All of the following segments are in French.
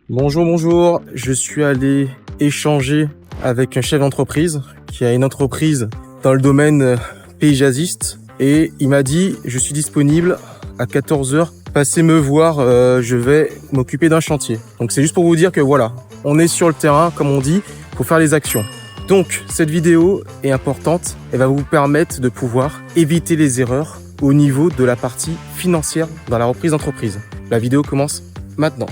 Bonjour, bonjour. Je suis allé échanger avec un chef d'entreprise qui a une entreprise dans le domaine paysagiste et il m'a dit je suis disponible à 14h. Passez me voir, je vais m'occuper d'un chantier. Donc c'est juste pour vous dire que voilà, on est sur le terrain comme on dit, pour faire les actions. Donc cette vidéo est importante, elle va vous permettre de pouvoir éviter les erreurs au niveau de la partie financière dans la reprise d'entreprise. La vidéo commence maintenant.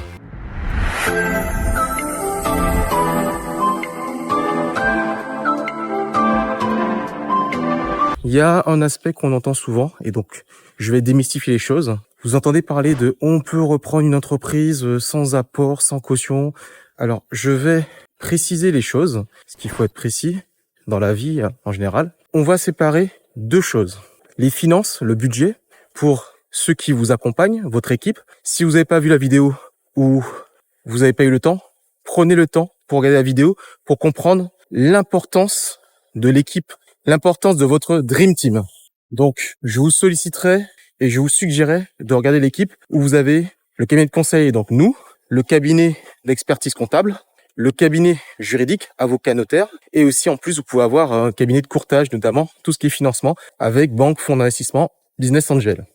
Il y a un aspect qu'on entend souvent, et donc je vais démystifier les choses. Vous entendez parler de « on peut reprendre une entreprise sans apport, sans caution ». Alors, je vais préciser les choses, parce qu'il faut être précis dans la vie en général. On va séparer deux choses. Les finances, le budget, pour ceux qui vous accompagnent, votre équipe. Si vous n'avez pas vu la vidéo ou vous n'avez pas eu le temps, prenez le temps pour regarder la vidéo pour comprendre l'importance de l'équipe, l'importance de votre Dream Team. Donc, je vous solliciterai et je vous suggérerai de regarder l'équipe où vous avez le cabinet de conseil, donc nous, le cabinet d'expertise comptable, le cabinet juridique, avocat, notaire, et aussi en plus vous pouvez avoir un cabinet de courtage, notamment tout ce qui est financement avec banque, fonds d'investissement, business angel.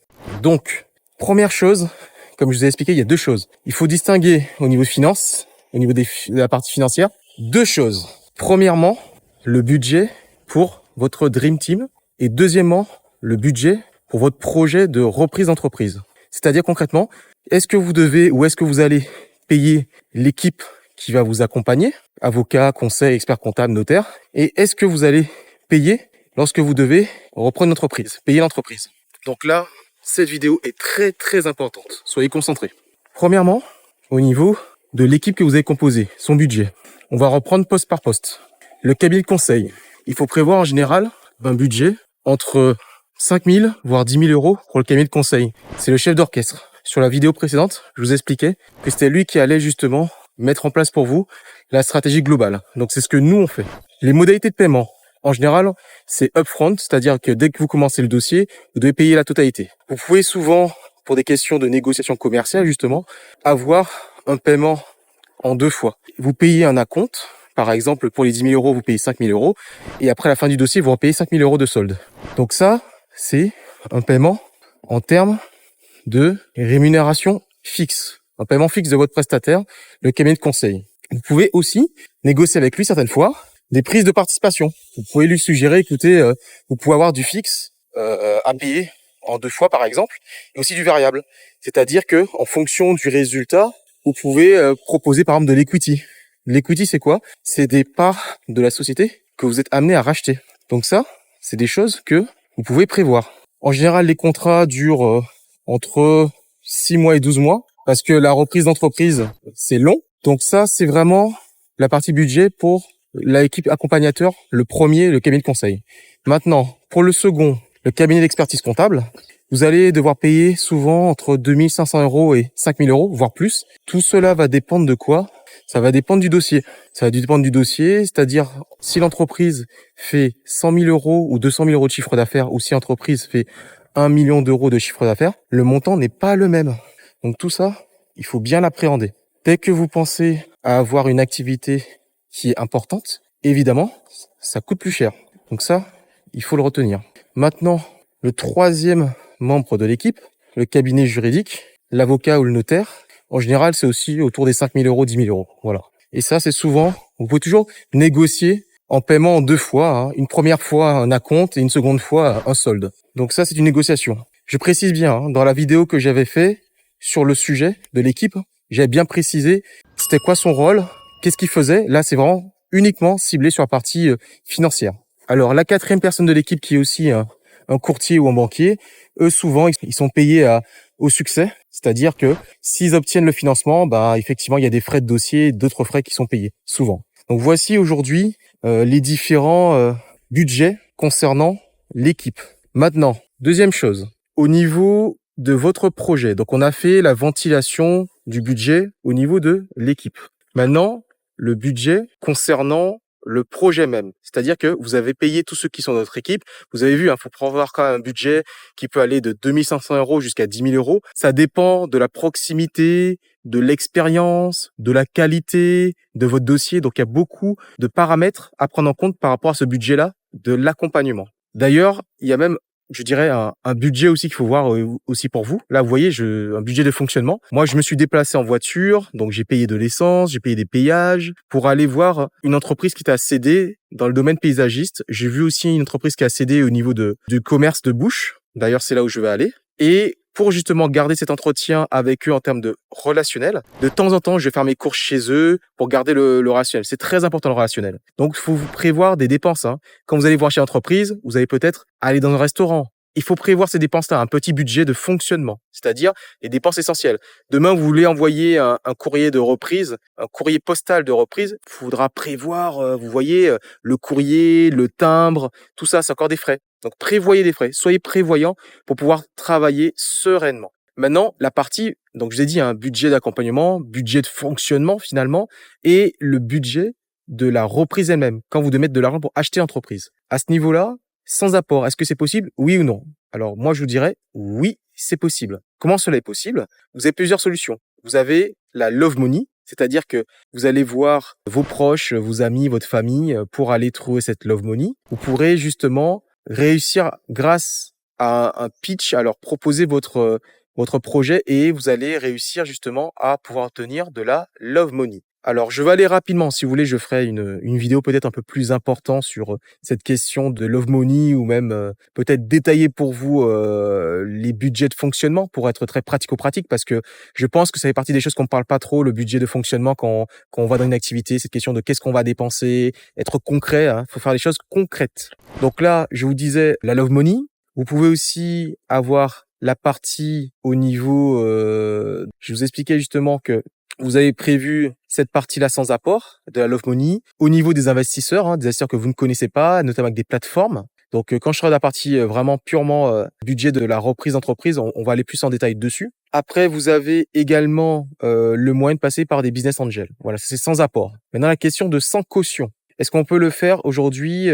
Donc, première chose, comme je vous ai expliqué, il y a deux choses. Il faut distinguer au niveau finance, au niveau de la partie financière, deux choses. Premièrement, le budget pour votre Dream Team et deuxièmement, le budget pour votre projet de reprise d'entreprise. C'est-à-dire concrètement, est-ce que vous devez ou est-ce que vous allez payer l'équipe qui va vous accompagner, avocat, conseil, expert comptable, notaire, et est-ce que vous allez payer lorsque vous devez reprendre une entreprise, payer l'entreprise. Donc là, cette vidéo est très très importante. Soyez concentrés. Premièrement, au niveau de l'équipe que vous avez composée, son budget, on va reprendre poste par poste. Le cabinet de conseil, il faut prévoir en général un budget entre 5 000 voire 10 000 euros pour le cabinet de conseil. C'est le chef d'orchestre. Sur la vidéo précédente, je vous expliquais que c'était lui qui allait justement mettre en place pour vous la stratégie globale. Donc c'est ce que nous on fait. Les modalités de paiement, en général, c'est upfront, c'est-à-dire que dès que vous commencez le dossier, vous devez payer la totalité. Vous pouvez souvent, pour des questions de négociation commerciale justement, avoir un paiement en deux fois. Vous payez un acompte. Par exemple, pour les 10 000 euros, vous payez 5 000 euros. Et après la fin du dossier, vous repayez 5 000 euros de solde. Donc ça, c'est un paiement en termes de rémunération fixe. Un paiement fixe de votre prestataire, le cabinet de conseil. Vous pouvez aussi négocier avec lui certaines fois des prises de participation. Vous pouvez lui suggérer, écoutez, vous pouvez avoir du fixe à payer en deux fois par exemple, et aussi du variable. C'est-à-dire que en fonction du résultat, vous pouvez proposer par exemple de l'equity. L'equity, c'est quoi? C'est des parts de la société que vous êtes amené à racheter. Donc ça, c'est des choses que vous pouvez prévoir. En général, les contrats durent entre 6 mois et 12 mois parce que la reprise d'entreprise, c'est long. Donc ça, c'est vraiment la partie budget pour l'équipe accompagnateur, le premier, le cabinet de conseil. Maintenant, pour le second, le cabinet d'expertise comptable, vous allez devoir payer souvent entre 2 500 euros et 5 000 euros, voire plus. Tout cela va dépendre de quoi? Ça va dépendre du dossier. Ça va dépendre du dossier, c'est-à-dire si l'entreprise fait 100 000 euros ou 200 000 euros de chiffre d'affaires ou si l'entreprise fait 1 million d'euros de chiffre d'affaires, le montant n'est pas le même. Donc tout ça, il faut bien l'appréhender. Dès que vous pensez à avoir une activité qui est importante, évidemment, ça coûte plus cher. Donc ça, il faut le retenir. Maintenant, le troisième membre de l'équipe, le cabinet juridique, l'avocat ou le notaire, en général, c'est aussi autour des 5 000 euros, 10 000 euros. Voilà. Et ça, c'est souvent, vous pouvez toujours négocier en paiement en deux fois. Hein. Une première fois un acompte et une seconde fois un solde. Donc ça, c'est une négociation. Je précise bien, hein, dans la vidéo que j'avais fait sur le sujet de l'équipe, j'avais bien précisé c'était quoi son rôle, qu'est-ce qu'il faisait. Là, c'est vraiment uniquement ciblé sur la partie financière. Alors, la quatrième personne de l'équipe qui est aussi un courtier ou un banquier, eux, souvent, ils sont payés au succès. C'est-à-dire que s'ils obtiennent le financement, effectivement, il y a des frais de dossier, d'autres frais qui sont payés, souvent. Donc, voici aujourd'hui les différents budgets concernant l'équipe. Maintenant, deuxième chose, au niveau de votre projet. Donc, on a fait la ventilation du budget au niveau de l'équipe. Maintenant, le budget concernant le projet même. C'est-à-dire que vous avez payé tous ceux qui sont dans notre équipe. Vous avez vu, faut prévoir quand même un budget qui peut aller de 2 500 € jusqu'à 10 000 €. Ça dépend de la proximité, de l'expérience, de la qualité de votre dossier. Donc, il y a beaucoup de paramètres à prendre en compte par rapport à ce budget-là de l'accompagnement. D'ailleurs, il y a même, je dirais, un budget aussi qu'il faut voir aussi pour vous. Là, vous voyez, un budget de fonctionnement. Moi, je me suis déplacé en voiture, donc j'ai payé de l'essence, j'ai payé des péages pour aller voir une entreprise qui t'a cédé dans le domaine paysagiste. J'ai vu aussi une entreprise qui a cédé au niveau du commerce de bouche. D'ailleurs, c'est là où je vais aller. Et pour justement garder cet entretien avec eux en termes de relationnel, de temps en temps, je vais faire mes courses chez eux pour garder le relationnel. C'est très important le relationnel. Donc, il faut vous prévoir des dépenses. Quand vous allez voir chez l'entreprise, vous allez peut-être aller dans un restaurant. Il faut prévoir ces dépenses-là, un petit budget de fonctionnement, c'est-à-dire les dépenses essentielles. Demain, vous voulez envoyer un courrier de reprise, un courrier postal de reprise, il faudra prévoir, vous voyez, le courrier, le timbre, tout ça, c'est encore des frais. Donc, prévoyez des frais, soyez prévoyants pour pouvoir travailler sereinement. Maintenant, la partie, donc je vous ai dit, un budget d'accompagnement, budget de fonctionnement finalement, et le budget de la reprise elle-même, quand vous devez mettre de l'argent pour acheter l'entreprise. À ce niveau-là, sans apport, est-ce que c'est possible? Oui ou non? Alors moi, je vous dirais oui, c'est possible. Comment cela est possible? Vous avez plusieurs solutions. Vous avez la Love Money, c'est-à-dire que vous allez voir vos proches, vos amis, votre famille pour aller trouver cette Love Money. Vous pourrez justement réussir grâce à un pitch, à leur proposer votre projet et vous allez réussir justement à pouvoir obtenir de la Love Money. Alors, je vais aller rapidement. Si vous voulez, je ferai une vidéo peut-être un peu plus importante sur cette question de Love Money ou même peut-être détailler pour vous les budgets de fonctionnement pour être très pratico-pratique parce que je pense que ça fait partie des choses qu'on ne parle pas trop, le budget de fonctionnement quand on va dans une activité, cette question de qu'est-ce qu'on va dépenser, être concret, faut faire les choses concrètes. Donc là, je vous disais la Love Money. Vous pouvez aussi avoir la partie au niveau, je vous expliquais justement que vous avez prévu cette partie-là sans apport de la Love Money. Au niveau des investisseurs, des investisseurs que vous ne connaissez pas, notamment avec des plateformes. Donc, quand je serai dans la partie vraiment purement budget de la reprise d'entreprise, on va aller plus en détail dessus. Après, vous avez également le moyen de passer par des business angels. Voilà, c'est sans apport. Maintenant, la question de sans caution. Est-ce qu'on peut le faire aujourd'hui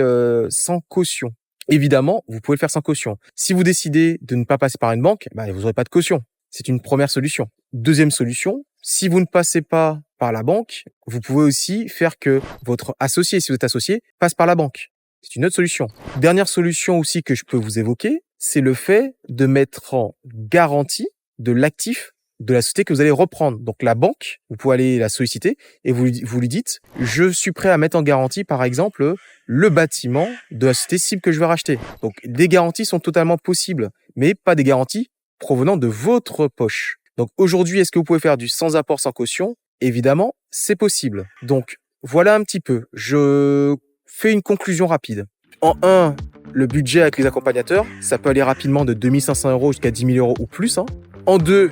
sans caution? Évidemment, vous pouvez le faire sans caution. Si vous décidez de ne pas passer par une banque, vous n'aurez pas de caution. C'est une première solution. Deuxième solution, si vous ne passez pas par la banque, vous pouvez aussi faire que votre associé, si vous êtes associé, passe par la banque. C'est une autre solution. Dernière solution aussi que je peux vous évoquer, c'est le fait de mettre en garantie de l'actif de la société que vous allez reprendre. Donc la banque, vous pouvez aller la solliciter et vous lui dites « Je suis prêt à mettre en garantie, par exemple, le bâtiment de la société cible que je vais racheter. » Donc des garanties sont totalement possibles, mais pas des garanties provenant de votre poche. Donc aujourd'hui, est-ce que vous pouvez faire du sans apport, sans caution? Évidemment, c'est possible. Donc voilà un petit peu. Je fais une conclusion rapide. En 1, le budget avec les accompagnateurs, ça peut aller rapidement de 2 500 € jusqu'à 10 000 € ou plus. En 2,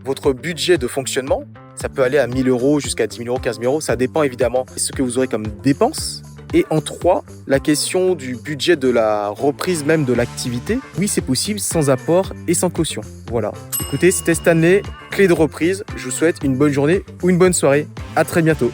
votre budget de fonctionnement, ça peut aller à 1 000 € jusqu'à 10 000 €, 15 000 €. Ça dépend évidemment de ce que vous aurez comme dépenses. Et en 3, la question du budget de la reprise même de l'activité. Oui, c'est possible sans apport et sans caution. Voilà. Écoutez, c'était Stanley, clé de reprise. Je vous souhaite une bonne journée ou une bonne soirée. À très bientôt.